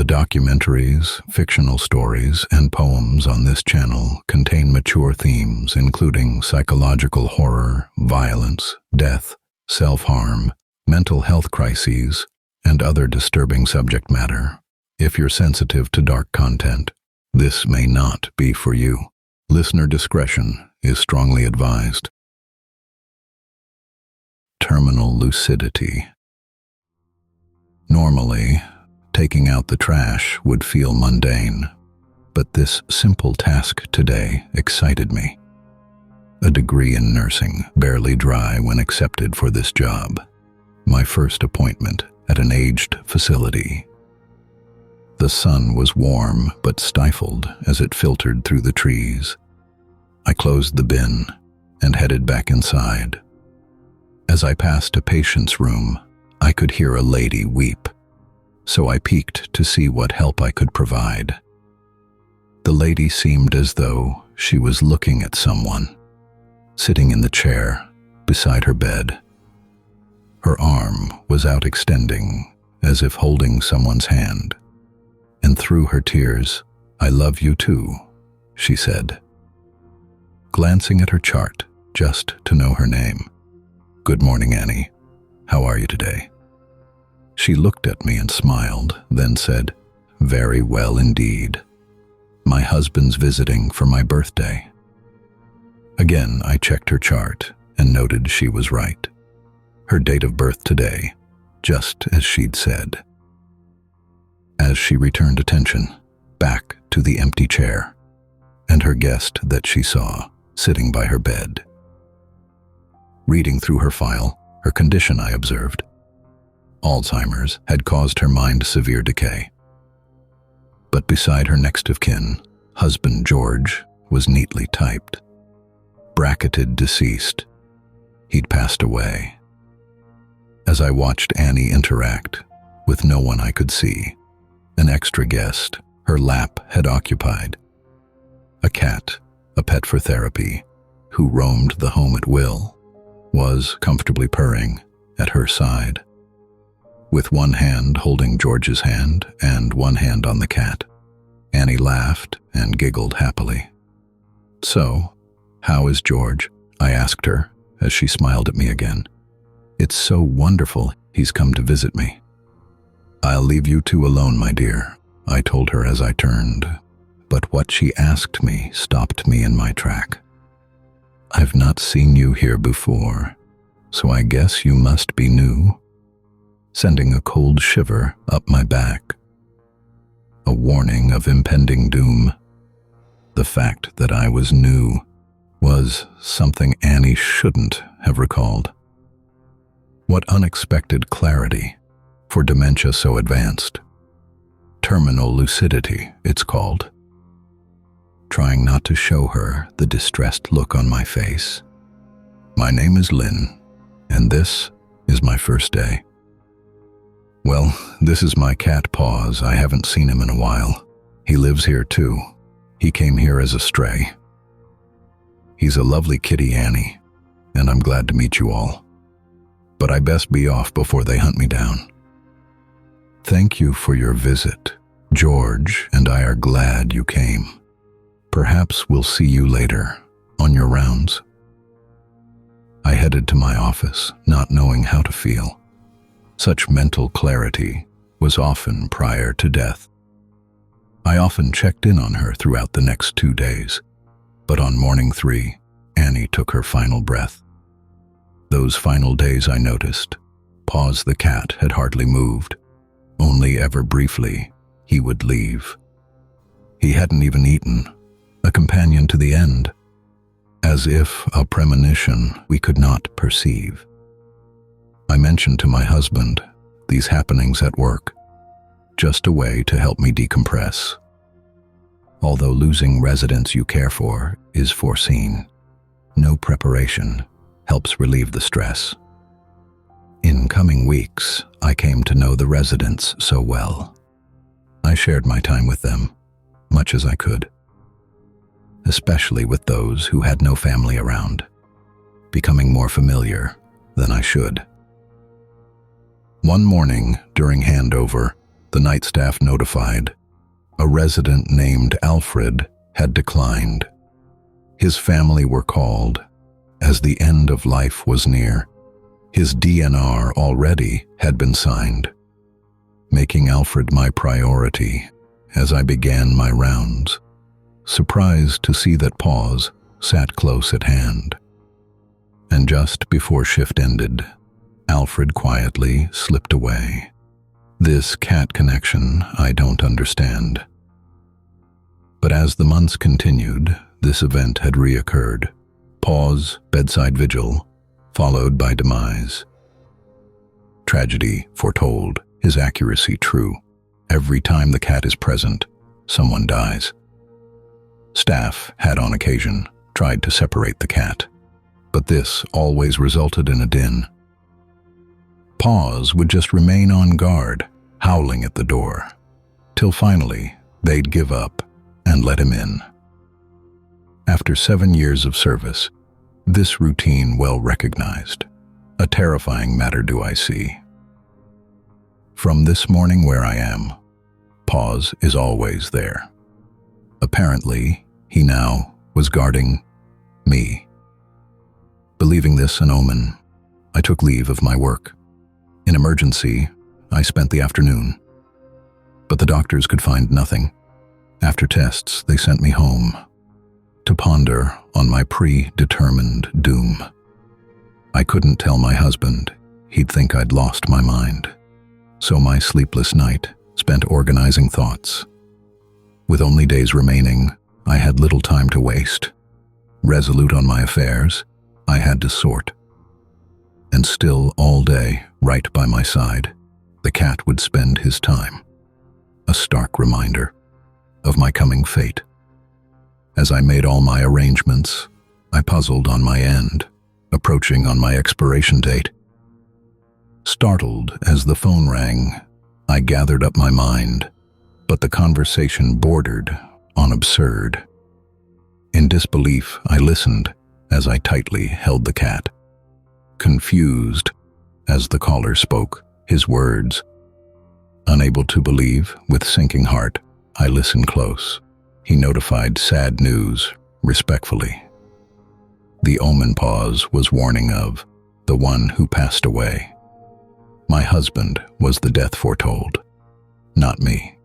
The documentaries, fictional stories, and poems on this channel contain mature themes including psychological horror, violence, death, self-harm, mental health crises, and other disturbing subject matter. If you're sensitive to dark content, this may not be for you. Listener discretion is strongly advised. Terminal lucidity. Normally, taking out the trash would feel mundane, but this simple task today excited me. A degree in nursing, barely dry when accepted for this job. My first appointment at an aged facility. The sun was warm but stifled as it filtered through the trees. I closed the bin and headed back inside. As I passed a patient's room, I could hear a lady weep, so I peeked to see what help I could provide. The lady seemed as though she was looking at someone, sitting in the chair beside her bed. Her arm was out extending, as if holding someone's hand. And through her tears, "I love you too," she said. Glancing at her chart, just to know her name. "Good morning, Annie. How are you today?" She looked at me and smiled, then said, "Very well indeed. My husband's visiting for my birthday." Again, I checked her chart and noted she was right. Her date of birth today, just as she'd said. As she returned attention, back to the empty chair, and her guest that she saw sitting by her bed. Reading through her file, her condition I observed. Alzheimer's had caused her mind severe decay. But beside her next of kin, husband George, was neatly typed. Bracketed deceased. He'd passed away. As I watched Annie interact with no one I could see, an extra guest her lap had occupied. A cat, a pet for therapy, who roamed the home at will, was comfortably purring at her side. With one hand holding George's hand and one hand on the cat, Annie laughed and giggled happily. "So, how is George?" I asked her as she smiled at me again. "It's so wonderful he's come to visit me." "I'll leave you two alone, my dear," I told her as I turned, but what she asked me stopped me in my track. "I've not seen you here before, so I guess you must be new," sending a cold shiver up my back. A warning of impending doom. The fact that I was new was something Annie shouldn't have recalled. What unexpected clarity for dementia so advanced. Terminal lucidity, it's called. Trying not to show her the distressed look on my face. "My name is Lynn, and this is my first day." "Well, this is my cat Paws. I haven't seen him in a while. He lives here too. He came here as a stray. He's a lovely kitty, Annie, and I'm glad to meet you all. But I best be off before they hunt me down." "Thank you for your visit. George and I are glad you came. Perhaps we'll see you later, on your rounds." I headed to my office, not knowing how to feel. Such mental clarity was often prior to death. I often checked in on her throughout the next 2 days, but on morning 3, Annie took her final breath. Those final days I noticed, Paws the cat had hardly moved. Only ever briefly, he would leave. He hadn't even eaten, a companion to the end, as if a premonition we could not perceive. I mentioned to my husband these happenings at work, just a way to help me decompress. Although losing residents you care for is foreseen, no preparation helps relieve the stress. In coming weeks, I came to know the residents so well. I shared my time with them, much as I could, especially with those who had no family around, becoming more familiar than I should. One morning, during handover, the night staff notified. A resident named Alfred had declined. His family were called, as the end of life was near. His DNR already had been signed, making Alfred my priority as I began my rounds, surprised to see that Pause sat close at hand. And just before shift ended, Alfred quietly slipped away. This cat connection I don't understand. But as the months continued, this event had reoccurred. Pause, bedside vigil, followed by demise. Tragedy foretold, his accuracy true. Every time the cat is present, someone dies. Staff had on occasion tried to separate the cat, but this always resulted in a din. Pause would just remain on guard, howling at the door, till finally they'd give up and let him in. After 7 years of service, this routine well recognized. A terrifying matter do I see. From this morning where I am, Pause is always there. Apparently, he now was guarding me. Believing this an omen, I took leave of my work. In emergency, I spent the afternoon. But the doctors could find nothing. After tests, they sent me home to ponder on my predetermined doom. I couldn't tell my husband. He'd think I'd lost my mind. So my sleepless night spent organizing thoughts. With only days remaining, I had little time to waste. Resolute on my affairs, I had to sort. And still all day, right by my side, the cat would spend his time. A stark reminder of my coming fate. As I made all my arrangements, I puzzled on my end, approaching on my expiration date. Startled as the phone rang, I gathered up my mind, but the conversation bordered on absurd. In disbelief, I listened as I tightly held the cat. Confused as the caller spoke his words. Unable to believe, with sinking heart, I listened close. He notified sad news, respectfully. The omen Pause was warning of, the one who passed away. My husband was the death foretold, not me.